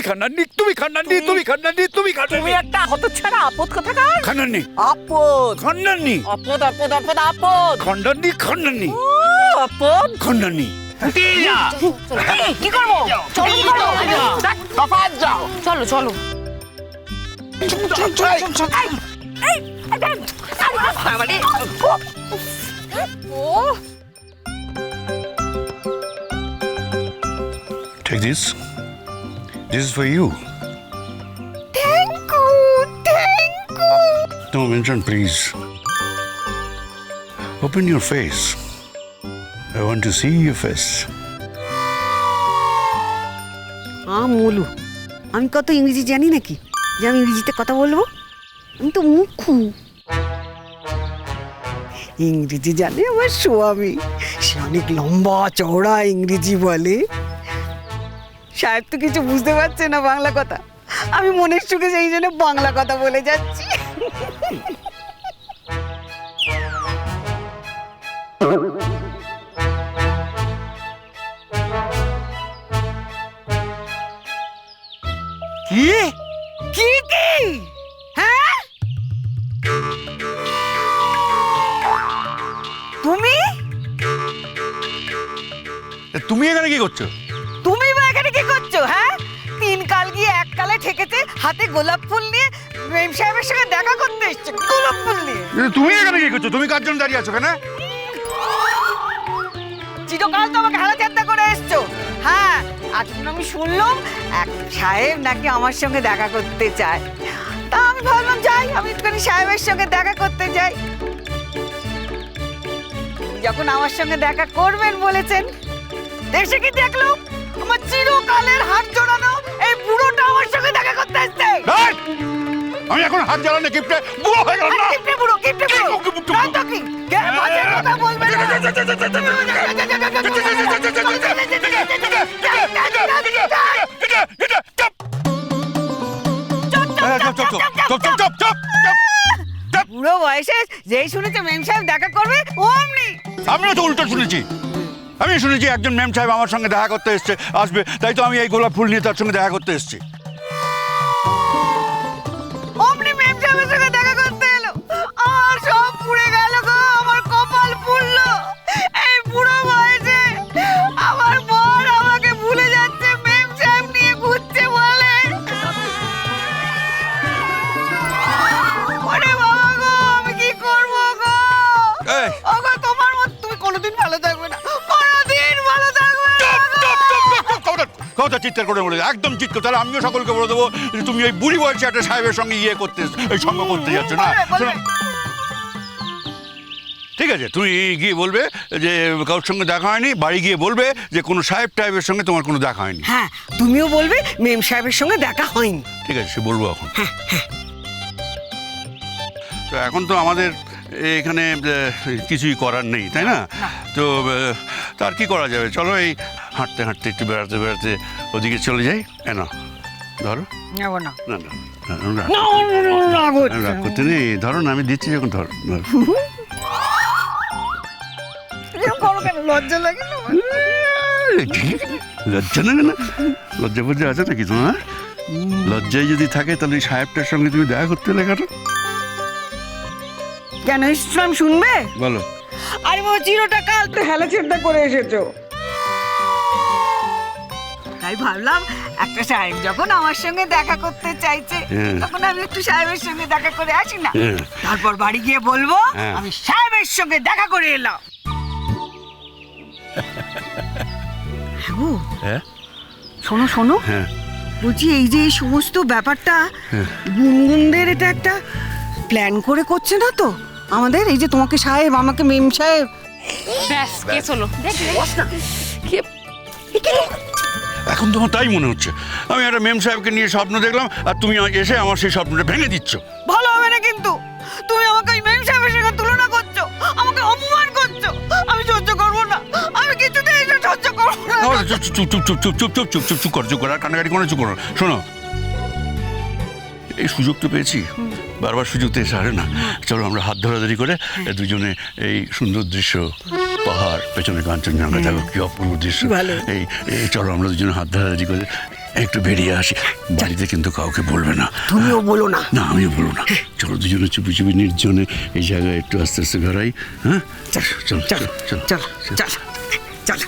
খান্নান্নি, তুমি খান্নান্নি, তুমি খান্নান্নি, তুমি খান্নান্নি। তুমি একটা হতচ্ছাড়া আপদ কোথাকার। খান্নান্নি, আপদ খান্নান্নি, আপদ আপদ আপদ আপদ খান্নান্নি, খান্নান্নি, আপদ। খান্নান্নি। কি করবো? চলো কি করবো? তফাৎ যাও। চলো চলো। Take this. This is for you. Thank you. No mention, please. Open your face. I want to see your face. মোলু, আমি কত ইংরেজি জানি নাকি যে আমি ইংরেজিতে কথা বলবো? আমি তো মুখু। ইংরেজি জানে আমার স্বামী, সে অনেক লম্বা চওড়া ইংরেজি বলে। সাহেব তো কিছু বুঝতে পারছে না বাংলা কথা, আমি মনের সুখে সেই জন্য বাংলা কথা বলে যাচ্ছি। কি? কি কি? হ্যাঁ, তুমি তুমি এখানে কি করছো? তুমি বা এখানে কি করছো? হ্যাঁ, তিন কাল গিয়ে এক কালে ঠেকেছে, হাতে গোলাপ ফুল নিয়ে মেম সাহেবের সঙ্গে দেখা করতে এসছে গোলাপ ফুল নিয়ে। তুমি এখানে কি করছো? তুমি কার জন্য দাঁড়িয়ে আছো কেন? চিরকাল তো আমাকে হারা চিন্তা করে এসছো। হ্যাঁ, আজ আমি শুনলাম এক সাহেব নাকি আমার সঙ্গে দেখা করতে চায়, তা আমি ভাবলাম যাই, আমি একটুখানি সাহেবের সঙ্গে দেখা করতে যাই। যখন আমার সঙ্গে দেখা করবেন বলেছেন, এসে কি দেখলাম আমার চিরকালের হাত জোড়ানো এই বুড়োটা আমার সঙ্গে দেখা করতে আসছে। আমি এখন হাত জ্বালানো কিপটে বুড়ো হয়ে গেলাম না? কিপটে বুড়ো, কিপটে বুড়ো। না তো কি? কে বাজে কথা বলবে না? বুড়ো বয়সে যেই শুনেছে মেম সাহেব দেখা করবে অমনি। আমিও তো উল্টো শুনেছি। আমি শুনেছি একজন ম্যাম সাহেব আমার সঙ্গে দেখা করতে এসছে, আসবে, তাই তো আমি এই গোলাপ ফুল নিয়ে তার সঙ্গে দেখা করতে এসেছি। অমনি মেম সাহেবের সঙ্গে দেখা করতে এলো, আমার সব পুড়ে গেল গো, আমার কপাল পুড়লো। এই বুড়ো বয়সে আমার বর আমাকে ভুলে যাচ্ছে, মেম সাহেব নিয়ে ঘুরছে বলে। ওরে বাবা গো, আমি কি করবো গো? এই! ওগো, তোমার মত তুমি কোনোদিন ভালো থাকবে না, কোনোদিন ভালো থাকবে না। কথা চিৎকার করে বলে একদম চিৎকার, তাহলে আমিও সকলকে বলে দেবো যে তুমি এই বুড়ি বয়সে একটা সাহেবের সঙ্গে ইয়ে করতে, এই সঙ্গ করতে যাচ্ছ না। শোনো, ঠিক আছে, তুমি গিয়ে বলবে যে কারোর সঙ্গে দেখা হয়নি, বাড়ি গিয়ে বলবে যে কোনো সাহেব টাইপের সঙ্গে তোমার কোনো দেখা হয়নি। হ্যাঁ, তুমিও বলবে মেম সাহেবের সঙ্গে দেখা হয়নি। ঠিক আছে, সে বলবো এখন। তো এখন তো আমাদের এখানে কিছুই করার নেই, তাই না? তো তার কি করা যাবে? চলো এই হাঁটতে হাঁটতে একটু বেড়াতে বেড়াতে ওদিকে চলে যাই। না ধরো, নেবো না। না না রাগ করতে নেই, ধরো না, আমি দিচ্ছি যখন, ধরো। লজ্জা লাগে না? লজ্জা লাগে না? লজ্জা ফজ্জা আছে নাকি তোমার? লজ্জায় যদি থাকে তাহলে এই সাহেবটার সঙ্গে তুমি দেখা করতে এলে কেন? কেন ইসলাম শুনবে? বলো। আরে বাবা, চিরটা কাল তো হেলা ছেড়টা করে এসেছো, তাই ভাবলাম একটা সাহেব যখন আমার সঙ্গে দেখা করতে চাইছে, তখন আমি একটু সাহেবের সঙ্গে দেখা করে আসি না, তারপর বাড়ি গিয়ে বলবো আমি সাহেবের সঙ্গে দেখা করে এলাম। হ্যাঁ, শোনো শোনো, বলছি এই যে এই সমস্ত ব্যাপারটা গুনগুনদের এটা একটা প্ল্যান করে করছে না তো আমাদের? এই যে তোমাকে সাহেব, আমাকে মেম সাহেব। ব্যাস, কেস হলো। এখন তোমার তাই মনে হচ্ছে আমি একটা মেম সাহেবকে নিয়ে স্বপ্ন দেখলাম, আর তুমি এসে আমার সেই স্বপ্নটা ভেঙে দিচ্ছ। ভালো হবে না কিন্তু, তুমি আমাকে ওই মেম সাহেবের সঙ্গে তুলনা করছো, আমাকে অপমান করছো। আমি সহ্য করবো না, আমি কিছুতেই এটা সহ্য করবো না। চুপ চুপ চুপ চুপ চুপ চুপ চুপ চুপ চুপ চুপ কর, চুপ কর, আর কান্নাকাটি কোনো চুপ করো। শোনো, এই সুযোগ তো পেয়েছি, বারবার সুযোগ তো এসে হারে না। চলো আমরা হাত ধরাধরি করে দুজনে এই সুন্দর দৃশ্য, পাহাড়, পেছনে কাঞ্চনজঙ্ঘা, দেখো কি অপূর্ব দৃশ্য, এই চলো আমরা দুজনে হাত ধরাধরি করে একটু বেরিয়ে আসি, বাড়িতে কিন্তু কাউকে বলবে না। তুমিও বলো না। না, আমিও বলবো না। চলো দুজনে চুপি চুপি নির্জনে এই জায়গায় একটু আস্তে আস্তে বেড়াই। হ্যাঁ, চল চল চল চল চল চল চল।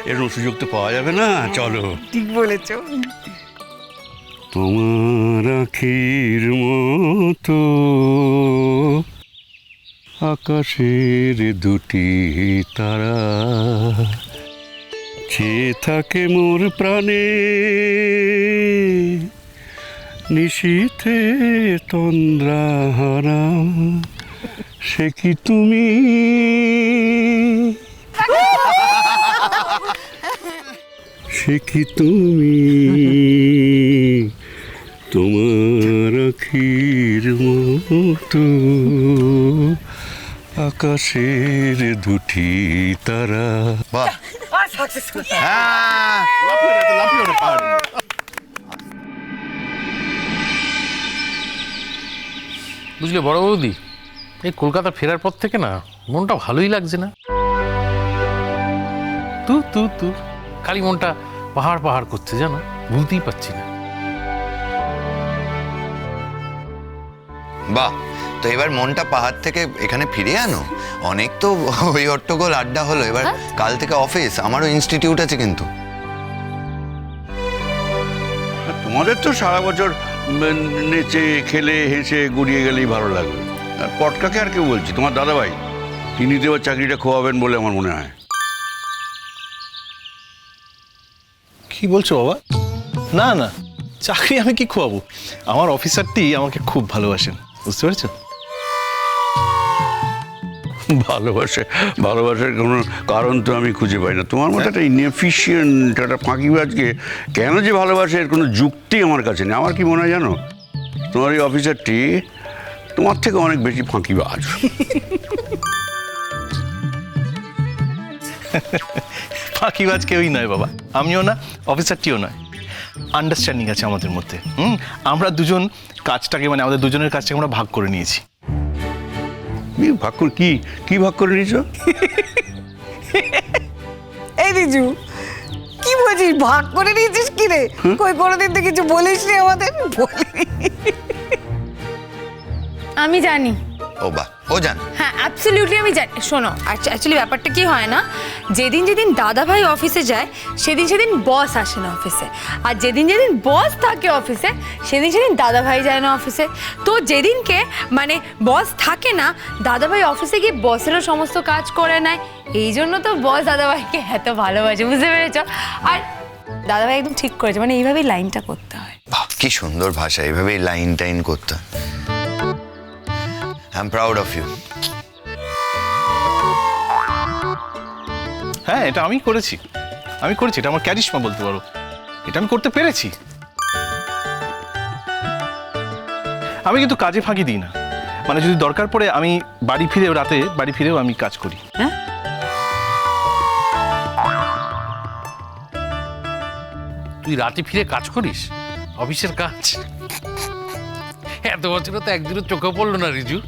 এরকম সুযোগ তো পাওয়া যাবে না। চলো। ঠিক বলেছো। তোমার আখির মতো আকাশের দুটি তারা চেয়ে থাকে মোর প্রাণে, নিশীথে তন্দ্রাহারা, সে কি তুমি? সে কি তুমি? তোমার আখির মতো আকাশের দুটি তারা। বাহ, হ্যাঁ, লাফিয়ে ওঠো পাহাড়ে। বুঝলে বড় বৌদি, এই কলকাতা ফেরার পর থেকে না মনটা ভালোই লাগছে না। তু খালি মনটা পাহাড় পাহাড় করছে, জানো, ভুলতেই পারছি না। বাহ, তো এবার মনটা পাহাড় থেকে এখানে ফিরে আনো। অনেক তো ওই হট্টগোল আড্ডা হলো, এবার কাল থেকে অফিস, আমারও ইনস্টিটিউট আছে কিন্তু। তোমাদের তো সারা বছর নেচে খেলে হেসে গুড়িয়ে গেলেই ভালো লাগবে। আর পটকাকে আর কেউ বলছি, তোমার দাদাভাই, তিনি তো এবার চাকরিটা খোয়াবেন বলে আমার মনে হয়। কি বলছো বাবা? না না, চাকরি আমি কি খোয়াবো? আমার অফিসারটি আমাকে খুব ভালোবাসেন, বুঝতে পেরেছো? ভালোবাসার কোনো কারণ তো আমি খুঁজে পাই না। তোমার মতো একটা ইনএফিশিয়েন্ট একটা ফাঁকিবাজকে কেন যে ভালোবাসে এর কোনো যুক্তি আমার কাছে নেই। আমার কি মনে হয় জানো, তোমার এই অফিসারটি তোমার থেকে অনেক বেশি ফাঁকিবাজ। ফাঁকিবাজ কেউই নয় বাবা, আমিও না, অফিসারটিও নয়। আন্ডারস্ট্যান্ডিং আছে আমাদের মধ্যে। আমরা দুজন কাজটাকে, মানে আমাদের দুজনের কাজটাকে আমরা ভাগ করে নিয়েছি। ভাগ করে কি ভাগ করে নিয়েছ? এই রিজু, কি বলছিস? ভাগ করে নিয়েছিস কি রে? কই কোনোদিন তো কিছু বলিস নি আমাদের। বলিনি। আমি জানি। ও বাহ, ও জান। হ্যাঁ, অ্যাবসলিউটলি আমি জানি। শোনো, অ্যাকচুয়ালি ব্যাপারটা কি হয় না, যেদিন দাদাভাই অফিসে যায় সেদিন বস আসে না অফিসে, আর যেদিন বস থাকে অফিসে সেদিন দাদাভাই যায় না অফিসে। তো যেদিনকে মানে বস থাকে না, দাদাভাই অফিসে গিয়ে বসেরও সমস্ত কাজ করে নেয়। এই জন্য তো বস দাদাভাইকে এত ভালোবাসে, বুঝতে পেরেছ? আর দাদাভাই একদম ঠিক করেছে, মানে এইভাবেই লাইনটা করতে হয়। বাহ, কি সুন্দর ভাষা, এইভাবেই লাইন টাইন করতে। I am proud of you. হ্যাঁ, এটা আমি করেছি, এটা আমার ক্যারিশমা বলতে পারো। এটা আমি করতে পেরেছি। আমি কিন্তু কাজে ফাঁকি দিই না, মানে যদি দরকার পড়ে আমি রাতে বাড়ি ফিরেও আমি কাজ করি। হ্যাঁ, তুই রাতে ফিরে কাজ করিস? অফিসের কাজ? এত বছরে তো একদিনও চোখে পড়লো না রিজু।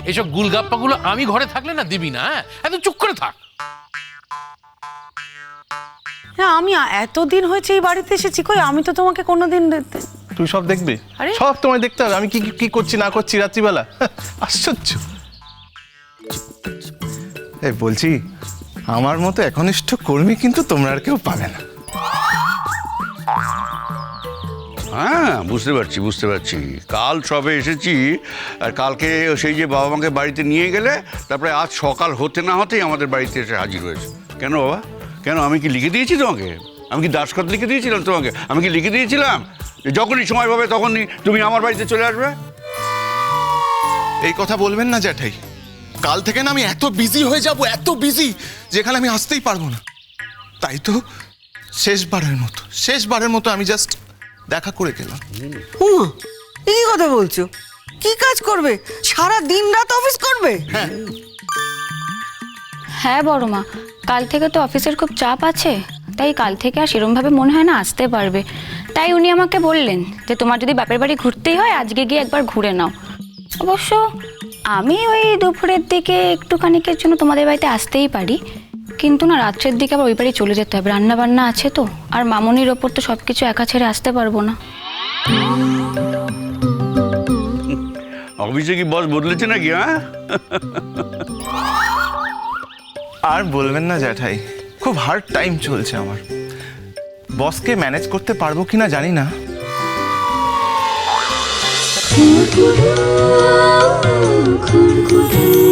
এসব গুলগাপ্পাগুলো আমি ঘরে থাকলে না দিবি না। হ্যাঁ, এত চুপ করে থাক। হ্যাঁ, আমি এতদিন হয়েছে এই বাড়িতে এসেছি, কই আমি তো তোমাকে কোনোদিন তুই সব দেখবে, আরে? সব তোমায় দেখতে হবে আমি কি কি করছি না করছি রাত্রিবেলা। আশ্চর্য। এই বলছি, আমার মতো একনিষ্ঠ কর্মী কিন্তু তোমরা আর কেউ পাবে না। হ্যাঁ, বুঝতে পারছি। কাল সবে এসেছি, আর কালকে সেই যে বাবা মাকে বাড়িতে নিয়ে গেলে, তারপরে আজ সকাল হতে না হতেই আমাদের বাড়িতে এসে হাজির হয়েছে। কেন বাবা, কেন? আমি কি লিখে দিয়েছি তোমাকে? আমি কি দাসখত লিখে দিয়েছিলাম তোমাকে? আমি কি লিখে দিয়েছিলাম যে যখনই সময় পাবে তখনই তুমি আমার বাড়িতে চলে আসবে? এই কথা বলবেন না জ্যাঠাই। কাল থেকে না আমি এত বিজি হয়ে যাব, এত বিজি, যেখানে আমি আসতেই পারবো না। তাই তো শেষবারের মতো আমি জাস্ট দেখা করে গেলাম। কি কথা বলছো? কি কাজ করবে? সারা দিন রাত অফিস করবে? হ্যাঁ বড় মা, কাল থেকে তো অফিসের খুব চাপ আছে, তাই কাল থেকে আর সেরমভাবে মনে হয় না আসতে পারবে। তাই উনি আমাকে বললেন যে তোমার যদি বাপের বাড়ি ঘুরতেই হয় আজকে গিয়ে একবার ঘুরে নাও। অবশ্য আমি ওই দুপুরের দিকে একটুখানিকের জন্য তোমাদের বাড়িতে আসতেই পারি, কিন্তু না রাত্রের দিকে আবার ওই বাড়ি চলে যেতে হবে, রান্না বান্না আছে তো, আর মামনির ওপর তো সব কিছু একা ছেড়ে আসতে পারবো না। অফিসে কি বস বদলেছে নাকি? হ্যাঁ, আর বলবেন না জ্যাঠাই, খুব হার্ড টাইম চলছে আমার। বসকে ম্যানেজ করতে পারবো কিনা জানি না। খুন খুন